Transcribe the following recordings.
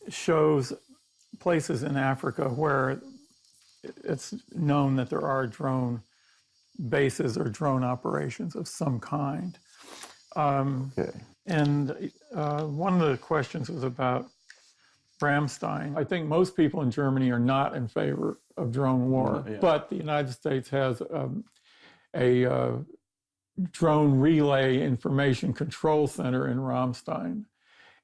shows places in Africa where it's known that there are drone bases or drone operations of some kind. And one of the questions was about Ramstein. I think most people in Germany are not in favor of drone war, but the United States has a drone relay information control center in Ramstein.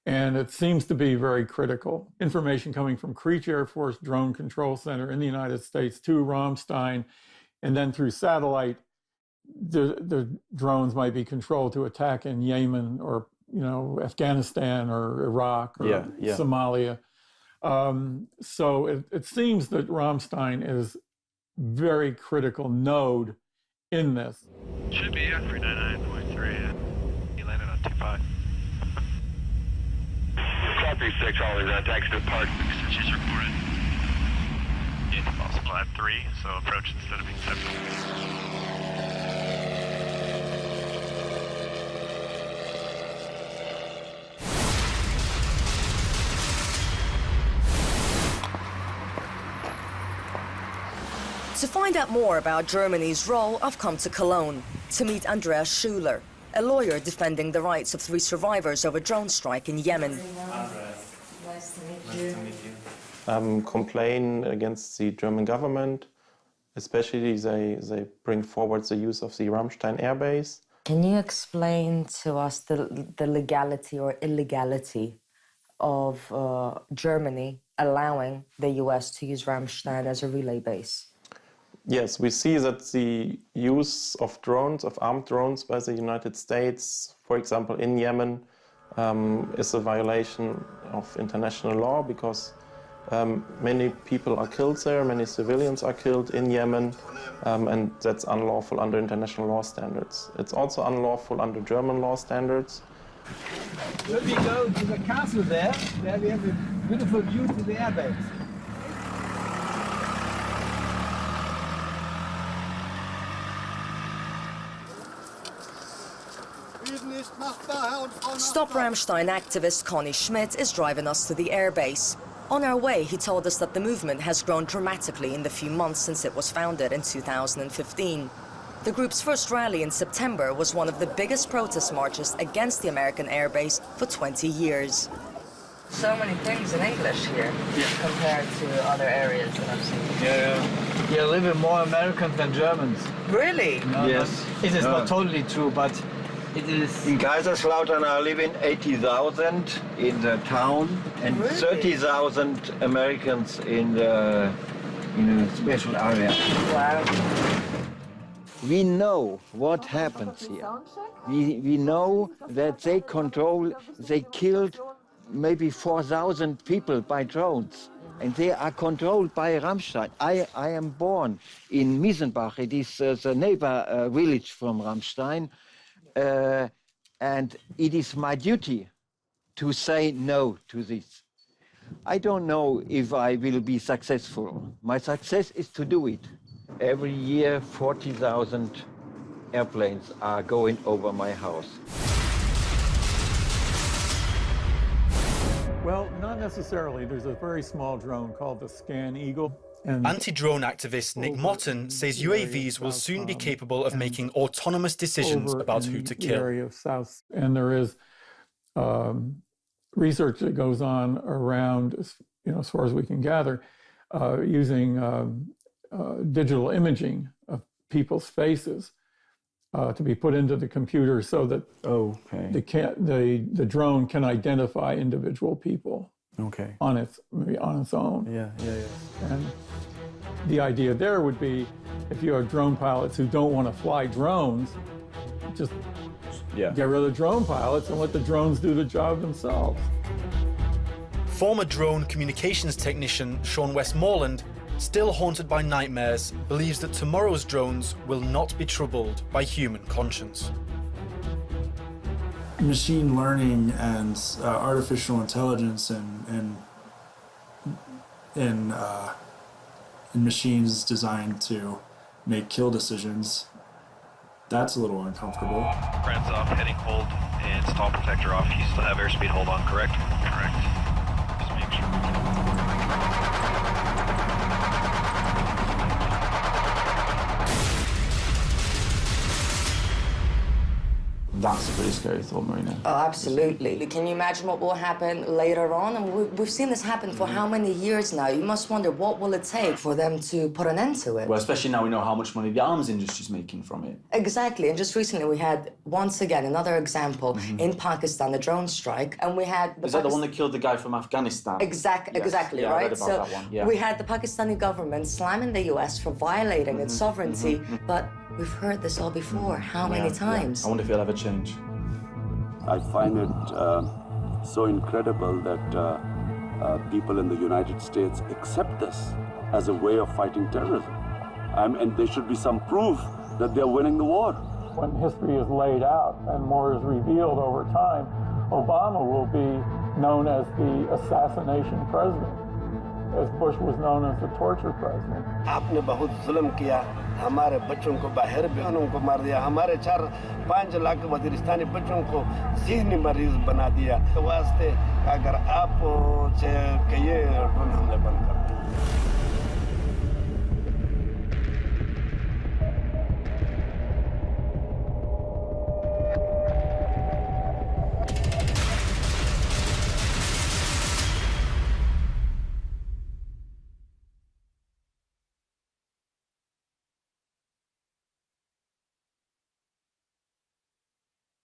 And it seems to be very critical. Information coming from Creech Air Force Drone Control Center in the United States to Ramstein, and then through satellite, the drones might be controlled to attack in Yemen or Afghanistan or Iraq or Somalia. So it seems that Ramstein is very critical node in this. Should be, 399.3. You landed on 25. Copy 6, all is taxi to park. She's reported. Also flat 3, so approach instead of being 7. To find out more about Germany's role, I've come to Cologne to meet Andreas Schuler, a lawyer defending the rights of 3 survivors of a drone strike in Yemen. Nice to meet you. Complain against the German government, especially they bring forward the use of the Ramstein airbase. Can you explain to us the legality or illegality of Germany allowing the US to use Ramstein as a relay base? Yes, we see that the use of drones, of armed drones by the United States, for example, in Yemen, is a violation of international law because many people are killed there, many civilians are killed in Yemen, and that's unlawful under international law standards. It's also unlawful under German law standards. Should we go to the castle there, where we have a beautiful view to the airbase? Stop Ramstein activist Conny Schmidt is driving us to the airbase. On our way, he told us that the movement has grown dramatically in the few months since it was founded in 2015. The group's first rally in September was one of the biggest protest marches against the American airbase for 20 years. So many things in English here compared to other areas that I've seen. Here live more Americans than Germans. Really? No, yes. It is not totally true, but it is. In Kaiserslautern are living 80,000 in the town and Really? 30,000 Americans in a special area. Wow. We know what happens here. We know that they killed maybe 4,000 people by drones. And they are controlled by Ramstein. I am born in Miesenbach. It is the neighbor village from Ramstein. And it is my duty to say no to this. I don't know if I will be successful. My success is to do it. Every year, 40,000 airplanes are going over my house. Well, not necessarily. There's a very small drone called the Scan Eagle. And Anti-drone activist Nick Motton says UAVs will soon be capable of making autonomous decisions about who to kill. Area of South, and there is research that goes on around, as far as we can gather, using digital imaging of people's faces to be put into the computer so that the drone can identify individual people. Okay. On its own. Yeah. And the idea there would be, if you have drone pilots who don't want to fly drones, just get rid of the drone pilots and let the drones do the job themselves. Former drone communications technician Sean Westmoreland, still haunted by nightmares, believes that tomorrow's drones will not be troubled by human conscience. Machine learning and artificial intelligence and machines designed to make kill decisions, that's a little uncomfortable. Friends off, heading hold, and stall protector off. You still have airspeed hold on, correct? Correct. Just make sure. That's a pretty scary thought, Marina. Oh, absolutely. Can you imagine what will happen later on? And we've seen this happen for how many years now? You must wonder, what will it take for them to put an end to it? Well, especially now we know how much money the arms industry's making from it. Exactly. And just recently we had, once again, another example in Pakistan, the drone strike. And we had... Is that the one that killed the guy from Afghanistan? Exactly, yeah, right? I read about that one. Yeah. We had the Pakistani government slamming the US for violating its sovereignty, but we've heard this all before. How many times? I wonder if it'll ever change. I find it so incredible that people in the United States accept this as a way of fighting terrorism. And there should be some proof that they're winning the war. When history is laid out and more is revealed over time, Obama will be known as the assassination president, as Bush was known as the torture president. आपने बहुत जुल्म किया, हमारे बच्चों को बाहर भी उनको मार दिया, हमारे 4-5 लाख वजीरिस्तानी बच्चों को ज़हनी मरीज बना दिया। तो वास्ते अगर आप कहिए ड्रोन हमले बंद कर दें।